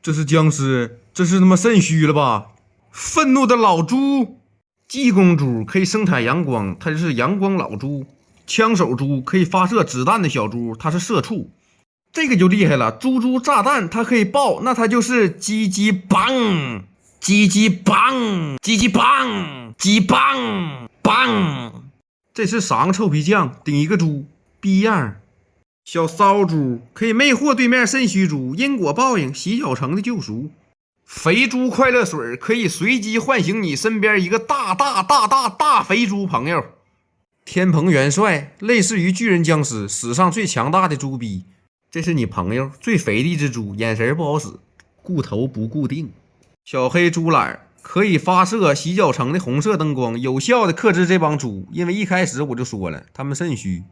这是僵尸，这是他妈肾虚了吧？愤怒的老猪，济公猪可以生产阳光，它就是阳光老猪。枪手猪可以发射子弹的小猪，它是社畜。这个就厉害了，猪猪炸弹它可以爆，那它就是鸡鸡棒，鸡鸡棒，鸡鸡棒，鸡棒棒。这是啥个臭皮匠顶一个猪，逼样。小骚猪可以魅惑对面肾虚猪，因果报应，洗脚城的救赎。肥猪快乐水可以随机唤醒你身边一个大肥猪朋友。天蓬元帅类似于巨人僵尸，史上最强大的猪逼。这是你朋友最肥的一只猪，眼神不好使，固头不固定。小黑猪懒可以发射洗脚城的红色灯光，有效的克制这帮猪。因为一开始我就说了，他们肾虚。